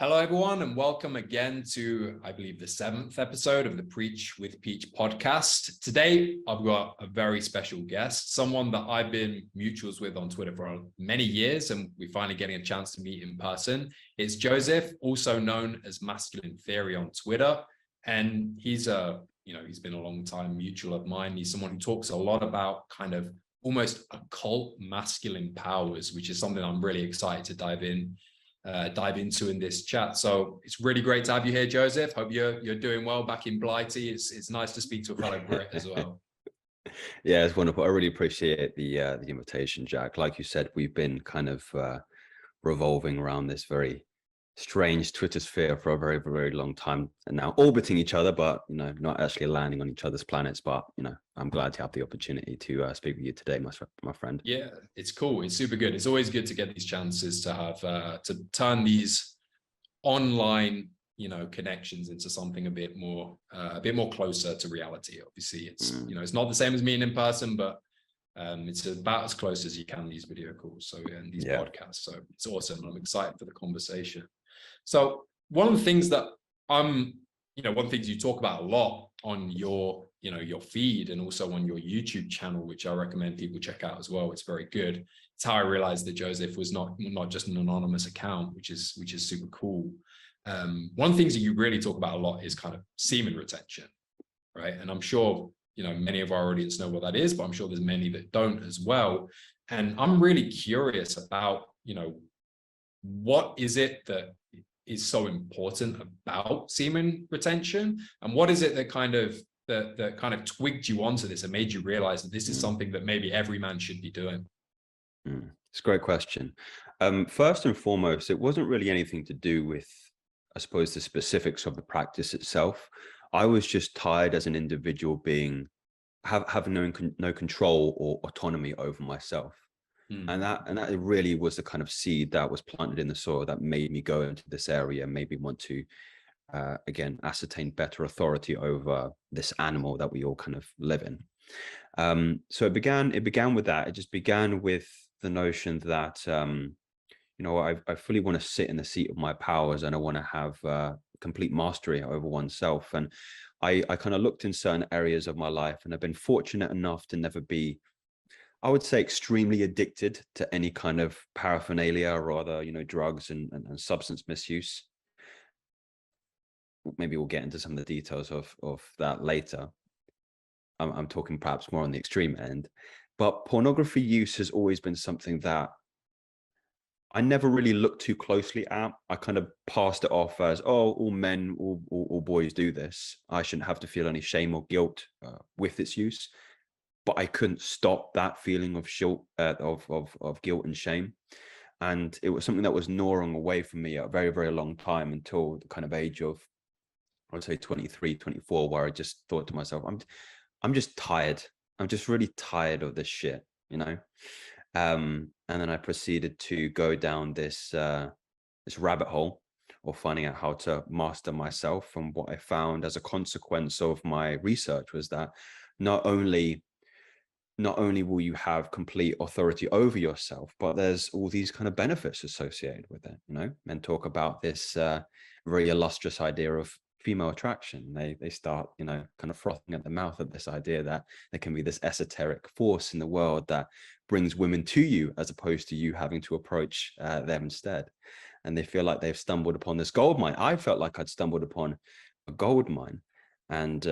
Hello, everyone, and welcome again to, I believe, the 7th episode of the Preach with Peach podcast. Today, I've got a very special guest, someone that I've been mutuals with on Twitter for many years, and we're finally getting a chance to meet in person. It's Joseph, also known as Masculine Theory on Twitter, and he's been a long time mutual of mine. He's someone who talks a lot about kind of almost occult masculine powers, which is something I'm really excited to dive into in this chat. So it's really great to have you here, Joseph. Hope you're doing well back in Blighty. It's nice to speak to a fellow Brit as well. Yeah, it's wonderful. I really appreciate the invitation, Jack. Like you said, we've been kind of revolving around this very strange Twitter sphere for a very, very long time, and now orbiting each other, but not actually landing on each other's planets. But I'm glad to have the opportunity to speak with you today, my friend. Yeah, it's cool. It's super good. It's always good to get these chances to have to turn these online connections into something a bit more closer to reality. Obviously, it's not the same as meeting in person, but it's about as close as you can, these video calls, and these podcasts. So it's awesome. I'm excited for the conversation. So one of the things that one of the things you talk about a lot on your feed and also on your YouTube channel, which I recommend people check out as well. It's very good. It's how I realized that Joseph was not just an anonymous account, which is super cool. One of the things that you really talk about a lot is kind of semen retention, right? And I'm sure many of our audience know what that is, but I'm sure there's many that don't as well. And I'm really curious about what is it that is so important about semen retention, and what is it that kind of twigged you onto this and made you realize that this is something that maybe every man should be doing? It's a great question. First and foremost, it wasn't really anything to do with, I suppose, the specifics of the practice itself. I was just tired as an individual having no control or autonomy over myself. And that really was the kind of seed that was planted in the soil that made me go into this area, made me want to again ascertain better authority over this animal that we all kind of live in. So it began with that. It just began with the notion that I fully want to sit in the seat of my powers, and I want to have complete mastery over oneself. And I kind of looked in certain areas of my life, and I've been fortunate enough to never be, I would say, extremely addicted to any kind of paraphernalia or other, drugs and substance misuse. Maybe we'll get into some of the details of that later. I'm talking perhaps more on the extreme end, but pornography use has always been something that I never really looked too closely at. I kind of passed it off as, all men, all boys do this. I shouldn't have to feel any shame or guilt with its use. But I couldn't stop that feeling of guilt and shame. And it was something that was gnawing away from me a very, very long time, until the kind of age of, I would say 23, 24, where I just thought to myself, I'm just tired. I'm just really tired of this shit, And then I proceeded to go down this rabbit hole of finding out how to master myself. And what I found as a consequence of my research was that not only will you have complete authority over yourself, but there's all these kind of benefits associated with it. Men talk about this very illustrious idea of female attraction. They start, kind of frothing at the mouth at this idea that there can be this esoteric force in the world that brings women to you, as opposed to you having to approach them instead. And they feel like they've stumbled upon this gold mine. I felt like I'd stumbled upon a gold mine, and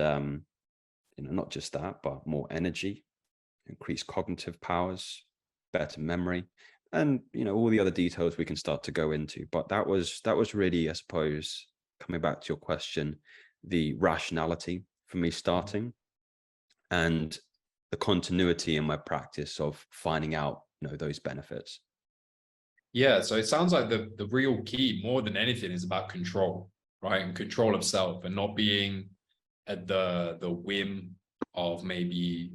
not just that, but more energy, increased cognitive powers, better memory, and all the other details we can start to go into. But that was really, I suppose, coming back to your question, the rationality for me starting, and the continuity in my practice of finding out those benefits. Yeah, so it sounds like the real key, more than anything, is about control, right? And control of self, and not being at the whim of maybe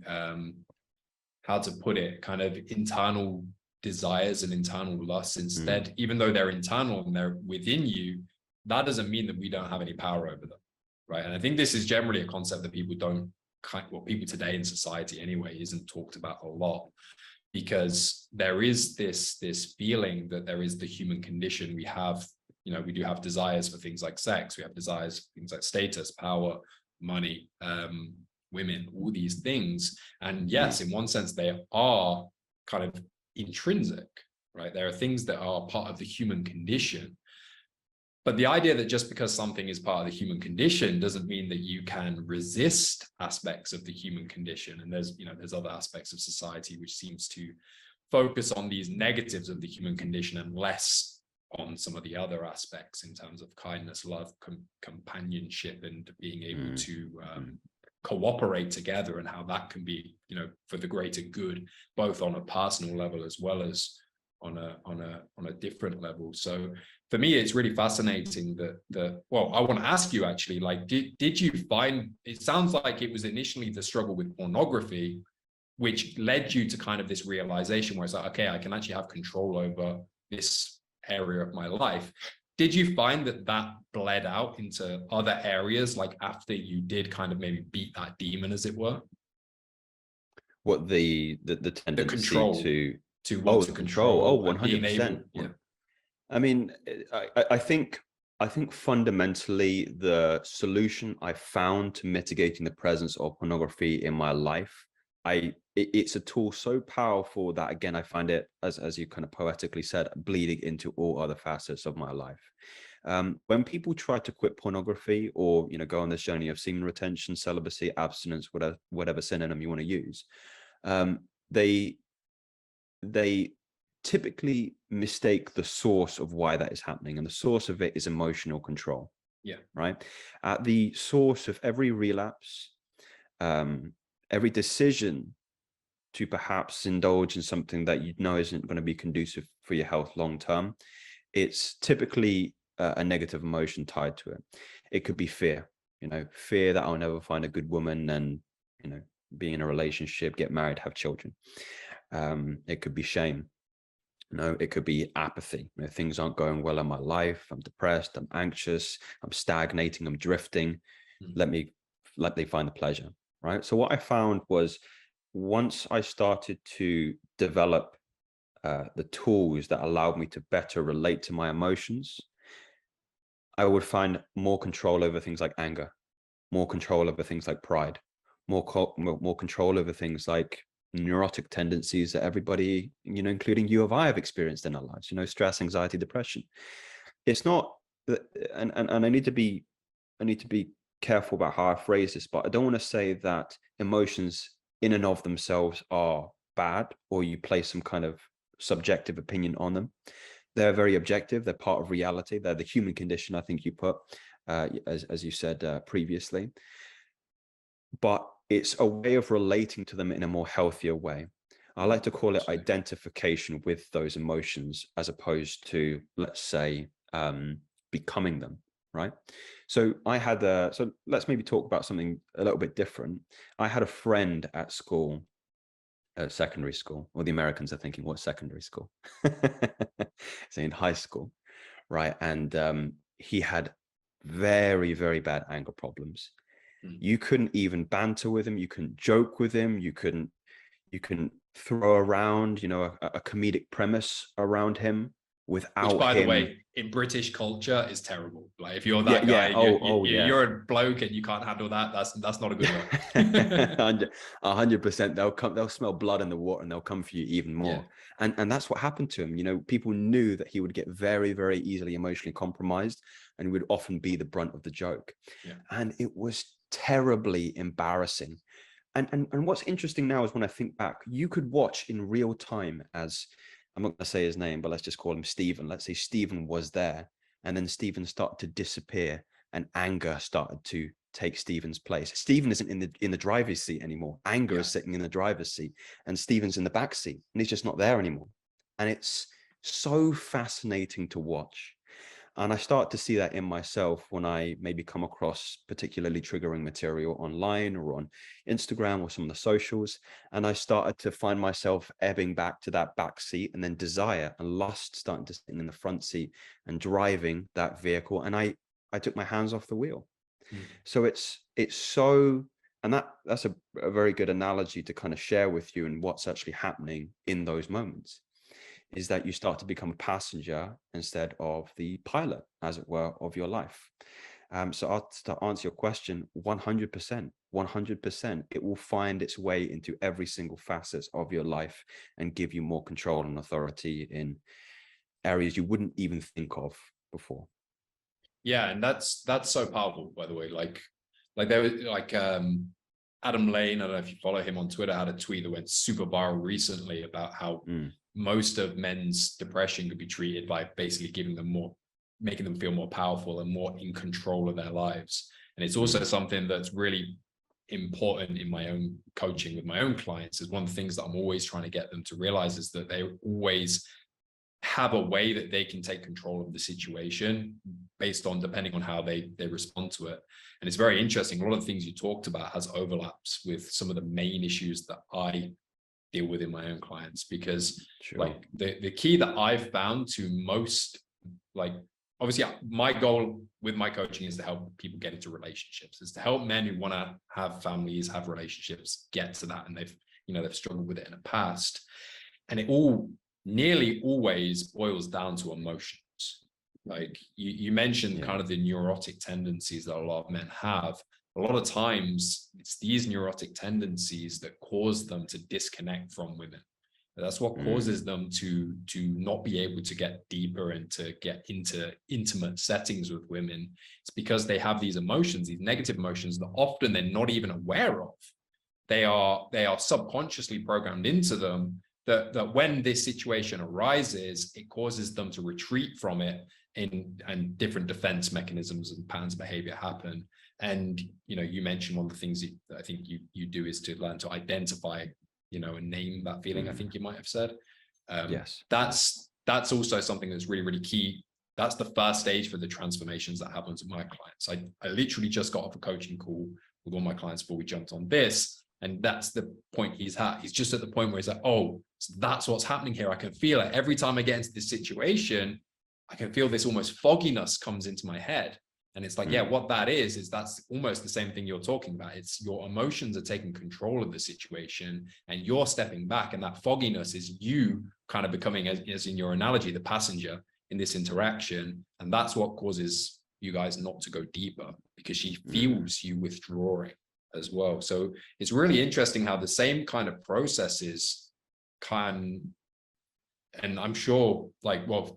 how to put it, kind of internal desires and internal lusts instead. Even though they're internal and they're within you, that doesn't mean that we don't have any power over them, right? And I think this is generally a concept that people people today in society anyway, isn't talked about a lot, because there is this feeling that there is the human condition. We have you know, we do have desires for things like sex, we have desires for things like status, power, money, women, all these things. And yes, in one sense, they are kind of intrinsic, right? There are things that are part of the human condition. But the idea that just because something is part of the human condition doesn't mean that you can resist aspects of the human condition. And there's, you know, there's other aspects of society which seems to focus on these negatives of the human condition and less on some of the other aspects in terms of kindness, love, companionship, and being able to cooperate together, and how that can be, you know, for the greater good, both on a personal level as well as on a different level. So for me, it's really fascinating that well, I want to ask you actually, like, did you find, it sounds like it was initially the struggle with pornography which led you to kind of this realization where it's like, okay, I can actually have control over this area of my life. Did you find that that bled out into other areas, like after you did kind of maybe beat that demon, as it were? What the tendency control to want to control 100%. Yeah. I mean, I think fundamentally the solution I found to mitigating the presence of pornography in my life, it's a tool so powerful that, again, I find it, as you kind of poetically said, bleeding into all other facets of my life. When people try to quit pornography, or, you know, go on this journey of semen retention, celibacy, abstinence, whatever synonym you want to use, they typically mistake the source of why that is happening, and the source of it is emotional control. Yeah. Right. At the source of every relapse, every decision to perhaps indulge in something that you know isn't going to be conducive for your health long term, it's typically a negative emotion tied to it. It could be fear, you know, fear that I'll never find a good woman and, you know, be in a relationship, get married, have children. It could be shame. No, it could be apathy. You know, things aren't going well in my life. I'm depressed. I'm anxious. I'm stagnating. I'm drifting. Let me find the pleasure. Right. So what I found was, once I started to develop the tools that allowed me to better relate to my emotions, I would find more control over things like anger, more control over things like pride, more control over things like neurotic tendencies that everybody, you know, including you or I, have experienced in our lives, you know, stress, anxiety, depression. It's not that, and I need to be careful about how I phrase this, but I don't want to say that emotions in and of themselves are bad, or you place some kind of subjective opinion on them. They're very objective. They're part of reality. They're the human condition, I think you put, as you said previously. But it's a way of relating to them in a more healthier way. I like to call it identification with those emotions, as opposed to, let's say, becoming them, right? So so let's maybe talk about something a little bit different. I had a friend at school, secondary school, or the Americans are thinking, what secondary school? Saying high school, right? And he had very, very bad anger problems. You couldn't even banter with him. You couldn't joke with him. You couldn't throw around, you know, a comedic premise around him without, which, by him. the way, in British culture is terrible. Like, if you're that guy, you're a bloke and you can't handle that, that's not a good one. 100%. They'll smell blood in the water and they'll come for you even more. And that's what happened to him. You know, people knew that he would get very, very easily emotionally compromised, and would often be the brunt of the joke. And it was terribly embarrassing. And what's interesting now is, when I think back, you could watch in real time, as, I'm not going to say his name, but let's just call him Stephen. Let's say Stephen was there, and then Stephen started to disappear, and anger started to take Stephen's place. Stephen isn't in the driver's seat anymore. Anger is sitting in the driver's seat, and Stephen's in the back seat, and he's just not there anymore. And it's so fascinating to watch. And I start to see that in myself when I maybe come across particularly triggering material online or on Instagram or some of the socials. And I started to find myself ebbing back to that back seat, and then desire and lust starting to sit in the front seat and driving that vehicle. And I took my hands off the wheel. So it's so, and that's a very good analogy to kind of share with you, and what's actually happening in those moments is that you start to become a passenger instead of the pilot, as it were, of your life. So to answer your question, 100%, 100%, it will find its way into every single facet of your life and give you more control and authority in areas you wouldn't even think of before. Yeah, and that's so powerful, by the way. Like there was Adam Lane, I don't know if you follow him on Twitter, had a tweet that went super viral recently about how most of men's depression could be treated by basically giving them more, making them feel more powerful and more in control of their lives. And it's also something that's really important in my own coaching with my own clients. Is one of the things that I'm always trying to get them to realize is that they always have a way that they can take control of the situation based on, depending on how they respond to it. And it's very interesting. A lot of the things you talked about has overlaps with some of the main issues that I deal with in my own clients, because like the key that I've found to most, like, obviously my goal with my coaching is to help people get into relationships, is to help men who want to have families, have relationships, get to that. And they've struggled with it in the past. And it all nearly always boils down to emotions. Like you mentioned kind of the neurotic tendencies that a lot of men have. A lot of times it's these neurotic tendencies that cause them to disconnect from women. That's what causes them to not be able to get deeper and to get into intimate settings with women. It's because they have these emotions, these negative emotions that often they're not even aware of. They are subconsciously programmed into them, that when this situation arises, it causes them to retreat from it, and different defense mechanisms and patterns of behavior happen. And you mentioned one of the things that I think you do is to learn to identify, and name that feeling. I think you might have said. Yes. That's also something that's really, really key. That's the first stage for the transformations that happen with my clients. I literally just got off a coaching call with one of my clients before we jumped on this. And that's the point he's at. He's just at the point where he's like, oh, so that's what's happening here. I can feel it. Every time I get into this situation, I can feel this almost fogginess comes into my head. And it's like, yeah, what that is that's almost the same thing you're talking about. It's your emotions are taking control of the situation and you're stepping back. And that fogginess is you kind of becoming, as in your analogy, the passenger in this interaction. And that's what causes you guys not to go deeper, because she feels you withdrawing as well. So it's really interesting how the same kind of processes can, and I'm sure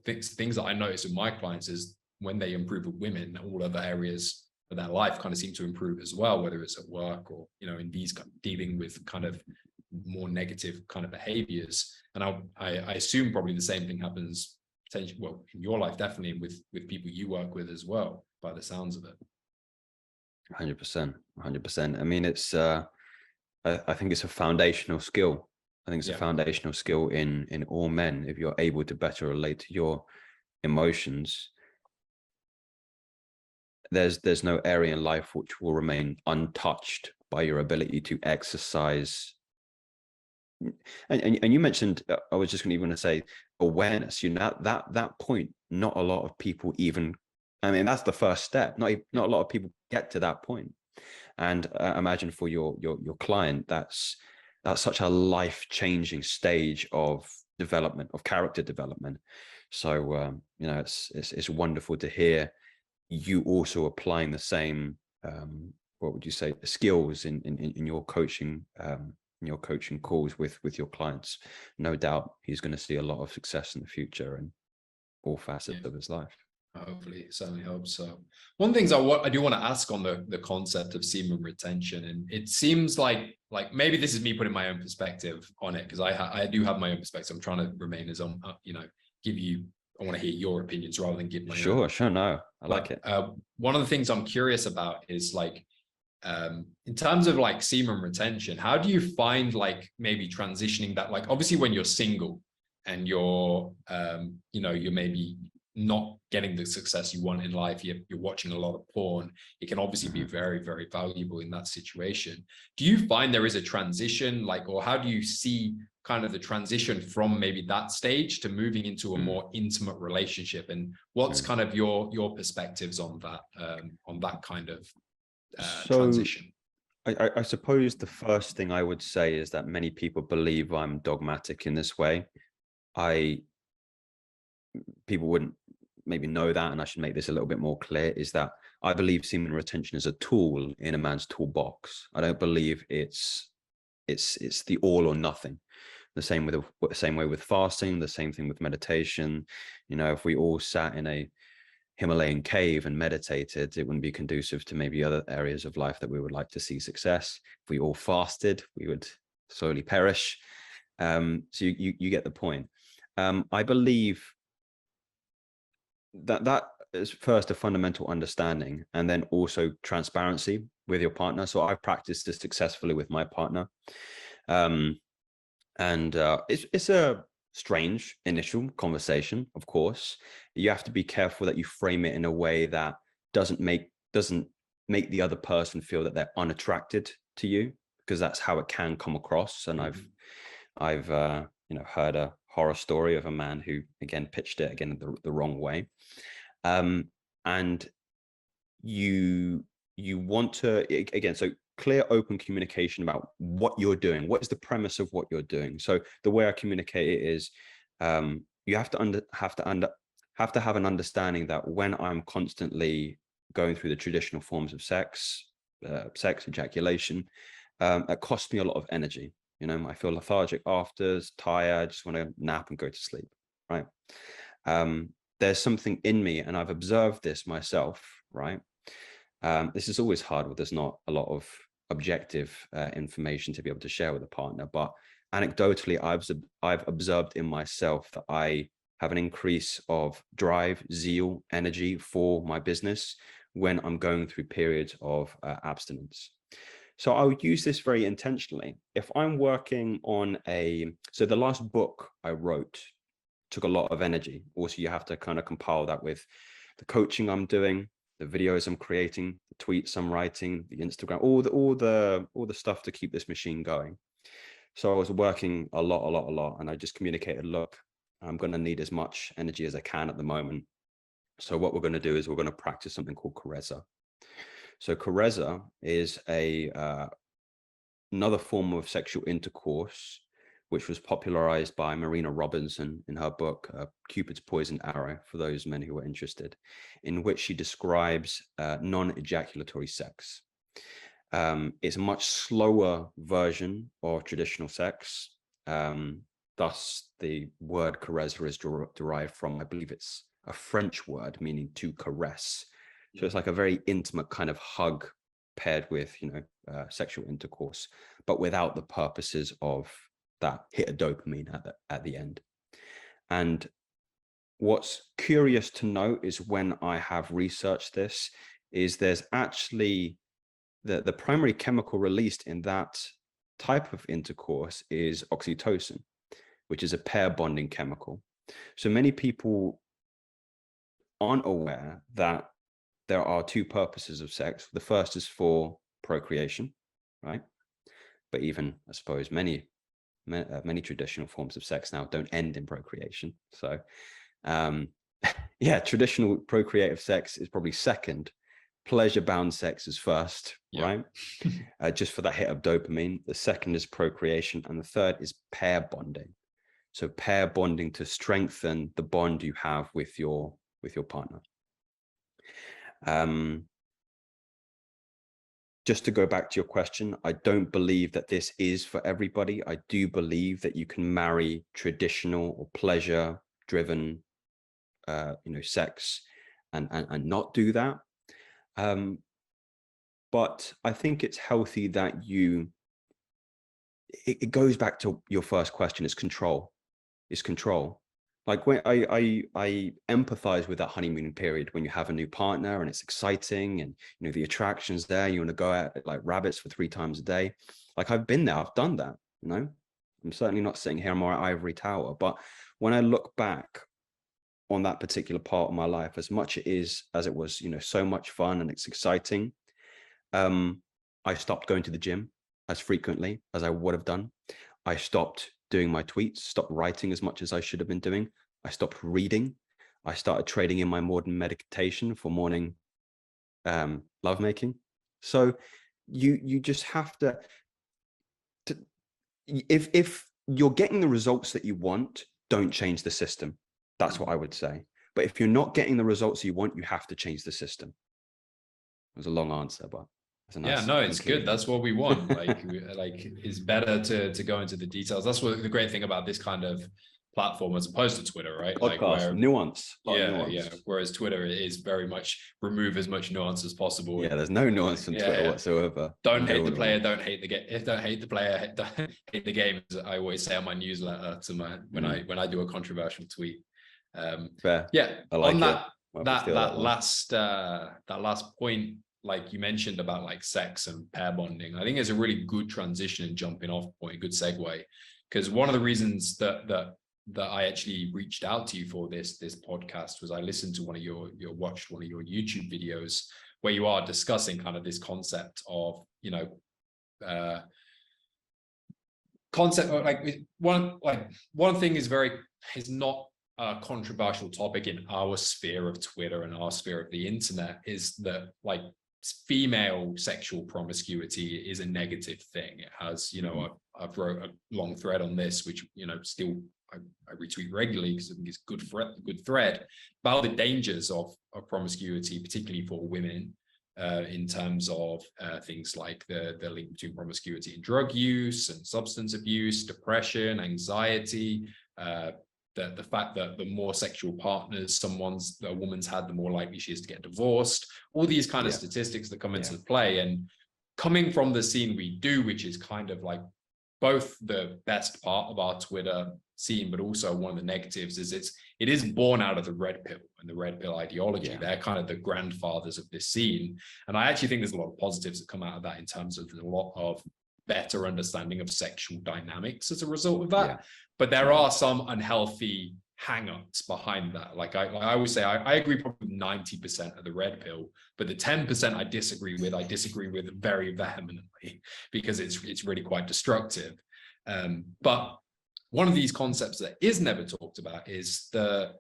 things that I notice with my clients is when they improve with women, all other areas of their life kind of seem to improve as well, whether it's at work or, in these dealing with kind of more negative kind of behaviors. And I assume probably the same thing happens potentially, well, in your life, definitely with people you work with as well, by the sounds of it. 100%. I mean, it's I think it's a foundational skill. I think it's a foundational skill in all men. If you're able to better relate to your emotions, there's no area in life which will remain untouched by your ability to exercise. And you mentioned, I was just going to say awareness. That point, not a lot of people even. I mean, that's the first step. Not a lot of people get to that point. And imagine for your client, that's such a life-changing stage of development, of character development. So it's wonderful to hear you also applying the same what would you say, skills in your coaching calls with your clients. No doubt he's going to see a lot of success in the future in all facets of his life. Hopefully, it certainly helps. So one of the things I do want to ask on the concept of semen retention, and it seems like maybe this is me putting my own perspective on it, because I do have my own perspective. I'm trying to remain as I want to hear your opinions rather than give my own. Sure. No, I like it. One of the things I'm curious about is in terms of semen retention, how do you find maybe transitioning that, obviously when you're single and you're you're maybe not getting the success you want in life, you're watching a lot of porn, it can obviously be very, very valuable in that situation. Do you find there is a transition, or how do you see kind of the transition from maybe that stage to moving into a more intimate relationship? And what's kind of your perspectives on that kind of transition? I suppose the first thing I would say is that many people believe I'm dogmatic in this way. I people wouldn't maybe know that, and I should make this a little bit more clear, is that I believe semen retention is a tool in a man's toolbox. I don't believe it's the all or nothing. The same way with fasting, the same thing with meditation. You know, if we all sat in a Himalayan cave and meditated, it wouldn't be conducive to maybe other areas of life that we would like to see success. If we all fasted, we would slowly perish. So you get the point. I believe that is first a fundamental understanding, and then also transparency with your partner. So I've practiced this successfully with my partner. It's a strange initial conversation, of course. You have to be careful that you frame it in a way that doesn't make the other person feel that they're unattracted to you, because that's how it can come across. And I've heard a horror story of a man who again pitched it again the wrong way. And you want to, again, so clear, open communication about what you're doing. What is the premise of what you're doing? So the way I communicate it is, you have to have an understanding that when I'm constantly going through the traditional forms of sex, ejaculation, it costs me a lot of energy. You know, I feel lethargic after, tired, I just want to nap and go to sleep, right? There's something in me, and I've observed this myself, right? This is always hard when there's not a lot of objective information to be able to share with a partner, but anecdotally, I've observed in myself that I have an increase of drive, zeal, energy for my business when I'm going through periods of abstinence. So I would use this very intentionally. If I'm working on so the last book I wrote took a lot of energy. Also, you have to kind of compile that with the coaching I'm doing, the videos I'm creating, the tweets I'm writing, the Instagram, all the stuff to keep this machine going. So I was working a lot, and I just communicated, look, I'm going to need as much energy as I can at the moment. So what we're going to do is we're going to practice something called Carezza. So Carezza is another form of sexual intercourse, which was popularized by Marina Robinson in her book, Cupid's Poisoned Arrow, for those men who are interested, in which she describes non-ejaculatory sex. It's a much slower version of traditional sex. Thus, the word carezza is derived from, I believe it's a French word meaning to caress. So it's like a very intimate kind of hug paired with, sexual intercourse, but without the purposes of that hit of dopamine at the end. And what's curious to note is, when I have researched this, is there's actually the primary chemical released in that type of intercourse is oxytocin, which is a pair bonding chemical. So many people aren't aware that there are two purposes of sex. The first is for procreation, right? But even, I suppose, many traditional forms of sex now don't end in procreation. So traditional procreative sex is probably second. Pleasure-bound sex is first, right? Just for that hit of dopamine. The second is procreation, and the third is pair bonding. So pair bonding to strengthen the bond you have with your partner. Just to go back to your question, I don't believe that this is for everybody. I do believe that you can marry traditional or pleasure-driven, sex and not do that. But I think it's healthy that it goes back to your first question, is control. It's control. Like, when I empathize with that honeymoon period when you have a new partner and it's exciting, and the attraction's there, you want to go out like rabbits for 3 times a day. Like, I've been there, I've done that. I'm certainly not sitting here on my ivory tower, but when I look back on that particular part of my life, as much as it was so much fun and it's exciting, I stopped going to the gym as frequently as I would have done. I stopped doing my tweets, stopped writing as much as I should have been doing. I stopped reading. I started trading in my morning meditation for morning lovemaking. So you just have to if you're getting the results that you want, don't change the system. That's what I would say. But if you're not getting the results you want, you have to change the system. It was a long answer, but it's a nice Yeah, no, it's conclusion. good. That's what we want. Like, it's better to go into the details. That's what the great thing about this kind of platform as opposed to Twitter, right? Podcast, like where nuance. yeah. Whereas Twitter is very much remove as much nuance as possible. Yeah, there's no nuance on Twitter whatsoever. Don't hate the player, don't hate the game. Don't hate the player, don't hate the game. As I always say on my newsletter to my when I do a controversial tweet. Fair. Yeah, I like on it. that last point, like you mentioned about like sex and pair bonding, I think is a really good transition and jumping off point, good segue. Because one of the reasons that I actually reached out to you for this podcast was I listened to watched one of your YouTube videos where you are discussing kind of this concept of, concept like one thing is not a controversial topic in our sphere of Twitter and our sphere of the internet, is that like female sexual promiscuity is a negative thing. It has, I've wrote a long thread on this, which, still I retweet regularly because I think it's good thread about the dangers of promiscuity, particularly for women, in terms of things like the link between promiscuity and drug use and substance abuse, depression, anxiety, the fact that the more sexual partners a woman's had, the more likely she is to get divorced, all these kind of statistics that come into play. And coming from the scene we do, which is kind of like both the best part of our Twitter scene, but also one of the negatives, is it is born out of the red pill and the red pill ideology. They're kind of the grandfathers of this scene. And I actually think there's a lot of positives that come out of that in terms of a lot of better understanding of sexual dynamics as a result of that. But there are some unhealthy hang-ups behind that. Like I always say, I agree probably 90% of the red pill, but the 10% I disagree with very vehemently, because it's really quite destructive. But one of these concepts that is never talked about is the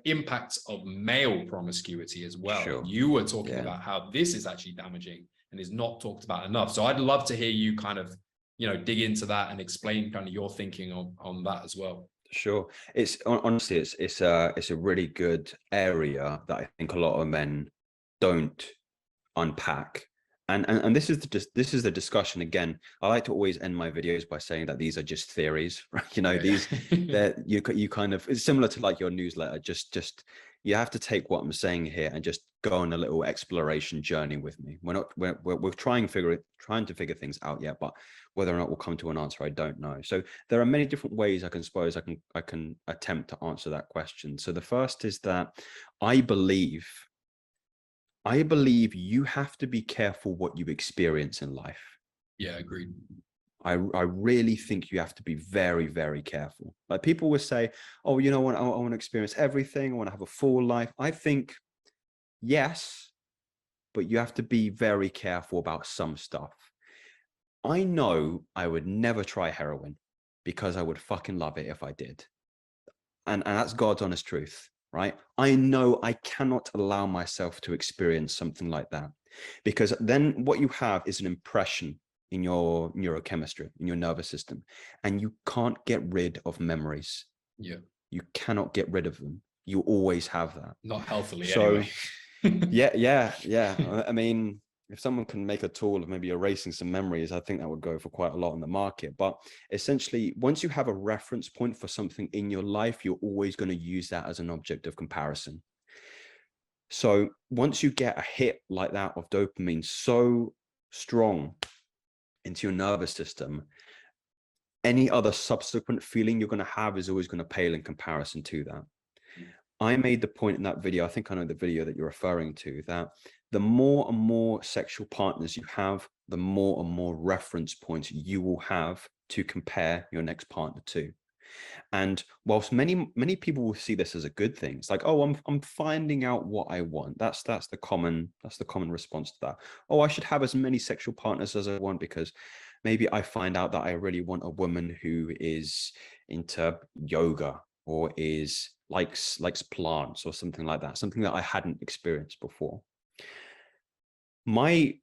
impacts of male promiscuity as well. Sure. You were talking about how this is actually damaging and is not talked about enough. So I'd love to hear you kind of, dig into that and explain kind of your thinking on that as well. Sure. It's honestly, it's a really good area that I think a lot of men don't unpack. And this is the discussion. Again, I like to always end my videos by saying that these are just theories, right? These that you kind of, it's similar to like your newsletter. Just you have to take what I'm saying here and just go on a little exploration journey with me. We're trying to figure things out yet, but whether or not we'll come to an answer, I don't know. So there are many different ways I can attempt to answer that question. So the first is that I believe you have to be careful what you experience in life. Yeah, agreed. I really think you have to be very, very careful. Like people will say, oh, I want to experience everything. I want to have a full life. I think, yes, but you have to be very careful about some stuff. I know I would never try heroin because I would fucking love it if I did. And that's God's honest truth. Right? I know I cannot allow myself to experience something like that, because then what you have is an impression in your neurochemistry, in your nervous system, and you can't get rid of memories. Yeah. You cannot get rid of them. You always have that. Not healthily, anyway. Yeah. I mean, if someone can make a tool of maybe erasing some memories, I think that would go for quite a lot in the market. But essentially, once you have a reference point for something in your life, you're always going to use that as an object of comparison. So once you get a hit like that of dopamine so strong into your nervous system, any other subsequent feeling you're going to have is always going to pale in comparison to that. I made the point in that video, I think I know the video that you're referring to, that the more and more sexual partners you have, the more and more reference points you will have to compare your next partner to. And whilst many people will see this as a good thing, it's like, oh, I'm finding out what I want. That's the common response to that. Oh, I should have as many sexual partners as I want because maybe I find out that I really want a woman who is into yoga or likes plants or something like that, something that I hadn't experienced before. My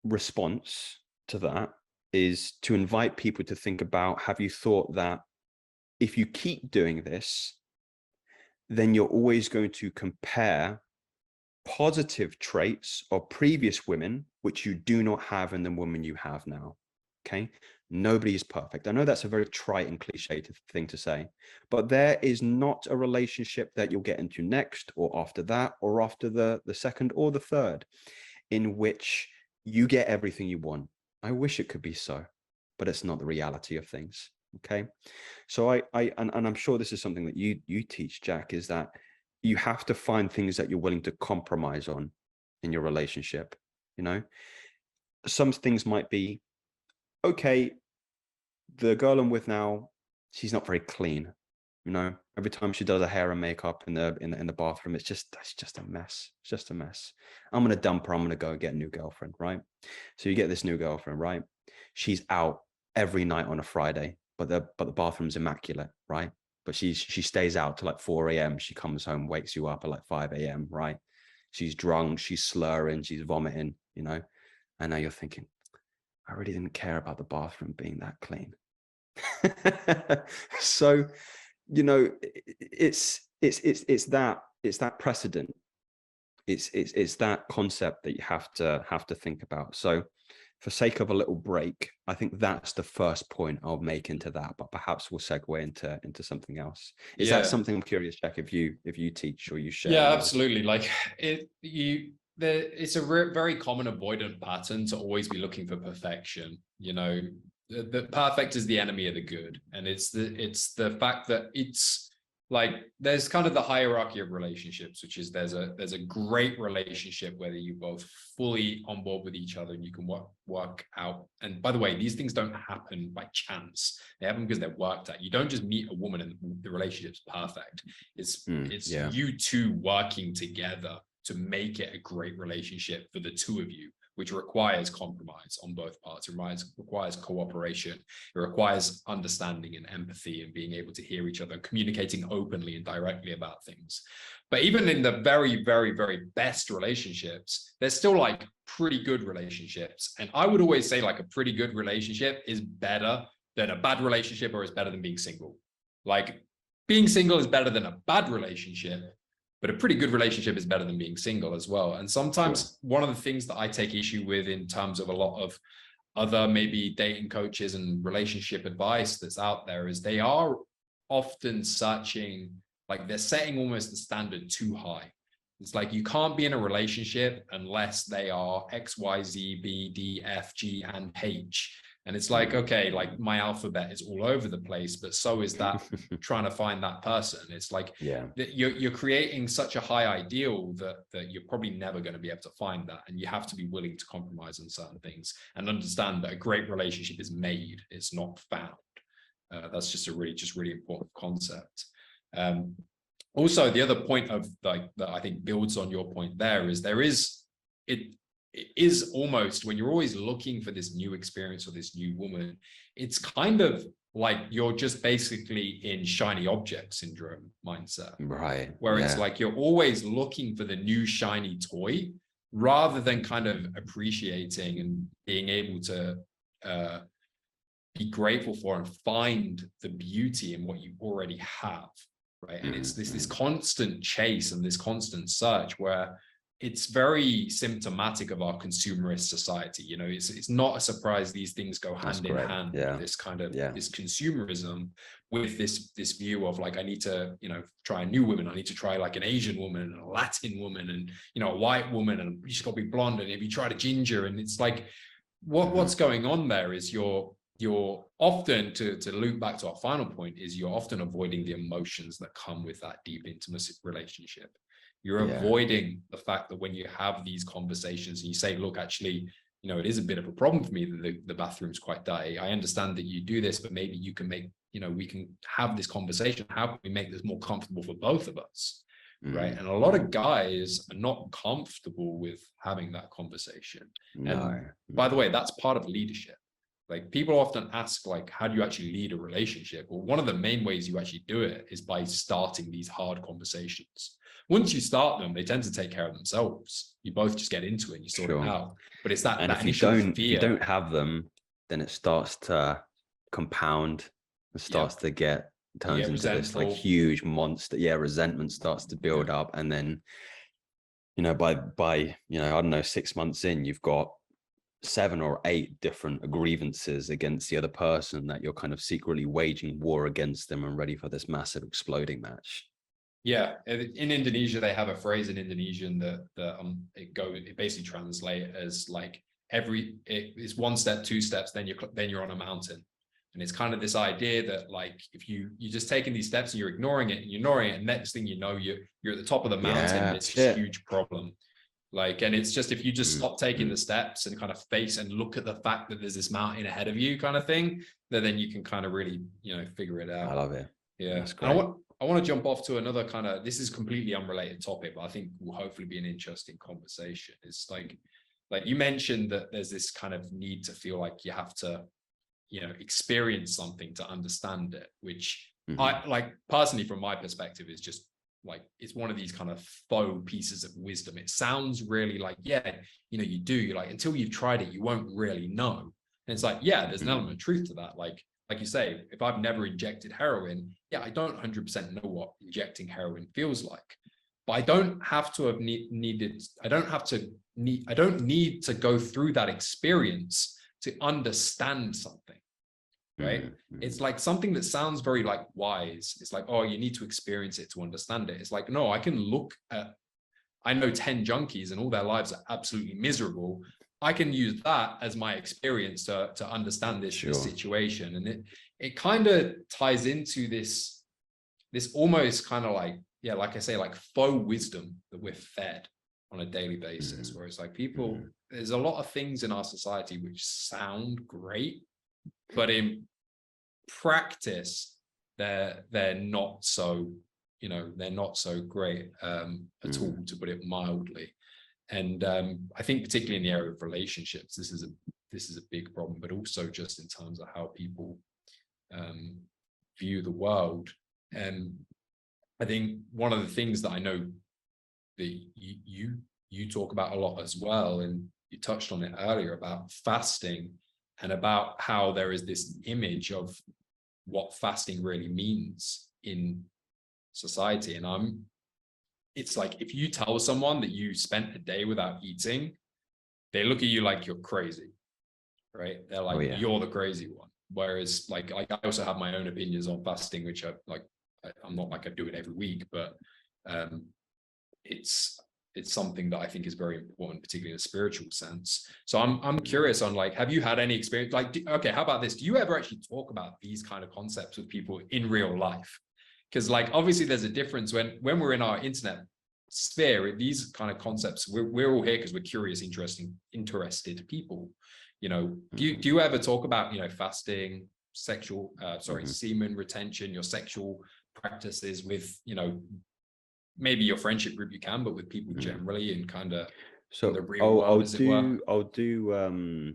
response to that is to invite people to think about, have you thought that if you keep doing this, then you're always going to compare positive traits of previous women, which you do not have in the woman you have now. Okay. Nobody is perfect. I know that's a very trite and cliched thing to say, but there is not a relationship that you'll get into next or after that, or after the second or the third, in which you get everything you want. I wish it could be so, but it's not the reality of things. Okay. So and I'm sure this is something that you teach, Jack, is that you have to find things that you're willing to compromise on in your relationship. You know, some things might be, okay, the girl I'm with now, she's not very clean. You know, every time she does her hair and makeup in the bathroom, it's just a mess. It's just a mess. I'm gonna dump her. I'm gonna go and get a new girlfriend, right? So you get this new girlfriend, right? She's out every night on a Friday, but the bathroom's immaculate, right? But she stays out till like 4 a.m. She comes home, wakes you up at like 5 a.m., right? She's drunk, she's slurring, she's vomiting, you know? And now you're thinking, I really didn't care about the bathroom being that clean. So, you know, it's that precedent. It's that concept that you have to think about. So for sake of a little break, I think that's the first point I'll make into that, but perhaps we'll segue into something else. Is that something, I'm curious, Jack, if you teach or you share? Yeah, absolutely. Like it's a very common avoidant pattern to always be looking for perfection. You know, the perfect is the enemy of the good. And it's the fact that it's like, there's kind of the hierarchy of relationships, which is there's a great relationship where you both fully on board with each other and you can work out. And by the way, these things don't happen by chance. They happen because they're worked at. You don't just meet a woman and the relationship's perfect. It's you two working together to make it a great relationship for the two of you, which requires compromise on both parts. It requires cooperation. It requires understanding and empathy and being able to hear each other and communicating openly and directly about things. But even in the very, very, very best relationships, there's still like pretty good relationships. And I would always say like a pretty good relationship is better than a bad relationship, or is better than being single. Like being single is better than a bad relationship, but a pretty good relationship is better than being single as well. And sometimes one of the things that I take issue with in terms of a lot of other maybe dating coaches and relationship advice that's out there is they are often searching, like they're setting almost the standard too high. It's like you can't be in a relationship unless they are X, Y, Z, B, D, F, G, and H. And it's like, okay, like my alphabet is all over the place, but so is that trying to find that person. It's like you're creating such a high ideal that you're probably never going to be able to find that. And you have to be willing to compromise on certain things and understand that a great relationship is made, it's not found. That's just a really important concept. Also, the other point of like that I think builds on your point there is it is almost, when you're always looking for this new experience or this new woman, it's kind of like you're just basically in shiny object syndrome mindset, right? Where it's like you're always looking for the new shiny toy rather than kind of appreciating and being able to be grateful for and find the beauty in what you already have, right? And it's this constant chase and this constant search where it's very symptomatic of our consumerist society. You know, it's not a surprise these things go hand in hand. This kind of this consumerism with this view of like, I need to, you know, try a new woman. I need to try like an Asian woman and a Latin woman and, you know, a white woman, and she's got to be blonde. And if you try a ginger, and it's like, what's going on there is you're often, to loop back to our final point, is you're often avoiding the emotions that come with that deep intimacy relationship. You're avoiding the fact that when you have these conversations and you say, look, actually, you know, it is a bit of a problem for me that the bathroom's quite dirty. I understand that you do this, but maybe you can make, you know, we can have this conversation. How can we make this more comfortable for both of us? Right. And a lot of guys are not comfortable with having that conversation. And by the way, that's part of leadership. Like people often ask, like, how do you actually lead a relationship? Well, one of the main ways you actually do it is by starting these hard conversations. Once you start them, they tend to take care of themselves. You both just get into it and you sort it out. But it's that, and that if you don't have them, then it starts to compound and starts to get You turns get into this like resentful. huge monster. Yeah, resentment starts to build up, and then, you know, by you know, I don't know, 6 months in, you've got 7 or 8 different grievances against the other person that you're kind of secretly waging war against them and ready for this massive exploding match. Yeah, in Indonesia they have a phrase in Indonesian it basically translates as like it's 1 step, 2 steps, then you're on a mountain. And it's kind of this idea that like if you're just taking these steps and you're ignoring it, and next thing you know, you're at the top of the mountain, and it's this huge problem. Like, and it's just, if you just stop taking the steps and kind of face and look at the fact that there's this mountain ahead of you kind of thing, then you can kind of really, you know, figure it out. I love it. Yeah. And I want to jump off to another kind of, this is completely unrelated topic, but I think will hopefully be an interesting conversation. It's like you mentioned that there's this kind of need to feel like you have to, you know, experience something to understand it, which I like personally, from my perspective, is just like, it's one of these kind of faux pieces of wisdom. It sounds really like, yeah, you know, you're like, until you've tried it, you won't really know. And it's like, yeah, there's an element of truth to that. Like you say, if I've never injected heroin, yeah, I don't 100% know what injecting heroin feels like. But I don't have to have I don't need to go through that experience to understand something. Right? It's like something that sounds very like wise. It's like, oh, you need to experience it to understand it. It's like, no, I can look at, I know 10 junkies and all their lives are absolutely miserable. I can use that as my experience to understand this situation. And it kind of ties into this almost kind of like, yeah, like I say, like faux wisdom that we're fed on a daily basis, where it's like people, there's a lot of things in our society which sound great, but in practice, they're not so, you know, they're not so great at all, to put it mildly. And I think particularly in the area of relationships, this is a big problem, but also just in terms of how people view the world. And I think one of the things that I know that you talk about a lot as well, and you touched on it earlier about fasting, and about how there is this image of what fasting really means in society. And it's like, if you tell someone that you spent a day without eating, they look at you like you're crazy, right? They're like, you're the crazy one. Whereas like I also have my own opinions on fasting, which I'm not like I do it every week, but it's something that I think is very important, particularly in a spiritual sense. So I'm curious on like, have you had any experience? Like, okay, how about this? Do you ever actually talk about these kind of concepts with people in real life? Because like, obviously there's a difference when we're in our internet sphere, these kind of concepts, we're all here because we're curious, interested people. You know, do you ever talk about, you know, fasting, semen retention, your sexual practices with, you know, maybe your friendship group you can, but with people generally, and kind of the real world, as it were? I'll do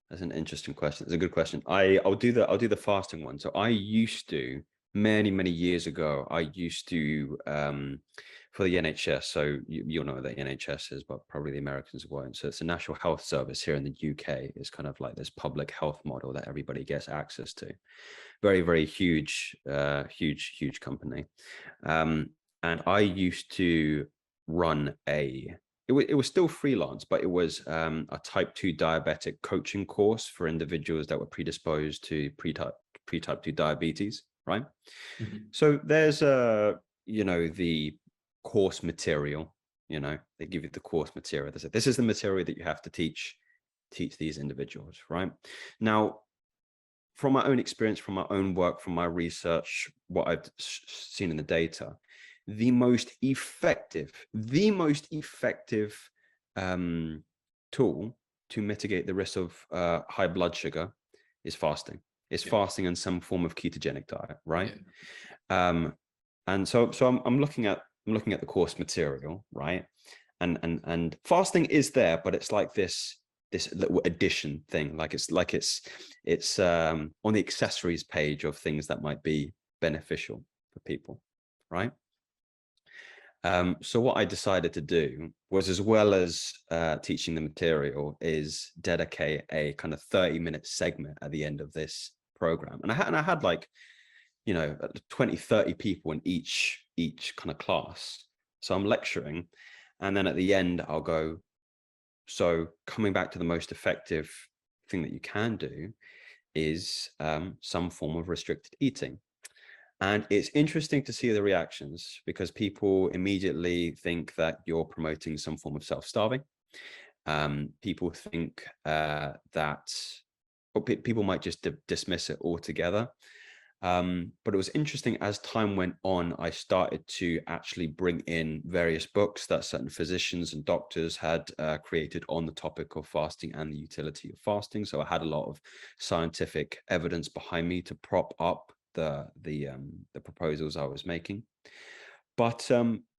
that's an interesting question. It's a good question. I'll do the fasting one. So I used to, many years ago, I used to for the NHS. So you'll know what the NHS is, but probably the Americans won't. So it's a National Health Service here in the UK. It's kind of like this public health model that everybody gets access to. Very huge company. And I used to run it was still freelance, but it was a type 2 diabetic coaching course for individuals that were predisposed to pre-type 2 diabetes, right? So there's you know, the course material, you know, they give you the course material. They said, this is the material that you have to teach these individuals, right? Now, from my own experience, from my own work, from my research, what I've seen in the data, the most effective tool to mitigate the risk of high blood sugar is fasting. It's fasting and some form of ketogenic diet, right? And so I'm looking at the course material, right? And fasting is there, but it's like this little addition thing, like it's on the accessories page of things that might be beneficial for people, right? So what I decided to do was, as well as teaching the material, is dedicate a kind of 30-minute segment at the end of this program. And I had like, you know, 20, 30 people in each kind of class. So I'm lecturing, and then at the end I'll go, so coming back to the most effective thing that you can do is some form of restricted eating. And it's interesting to see the reactions, because people immediately think that you're promoting some form of self-starving. People think that, or people might just dismiss it altogether. But it was interesting, as time went on, I started to actually bring in various books that certain physicians and doctors had created on the topic of fasting and the utility of fasting. So I had a lot of scientific evidence behind me to prop up the proposals I was making. But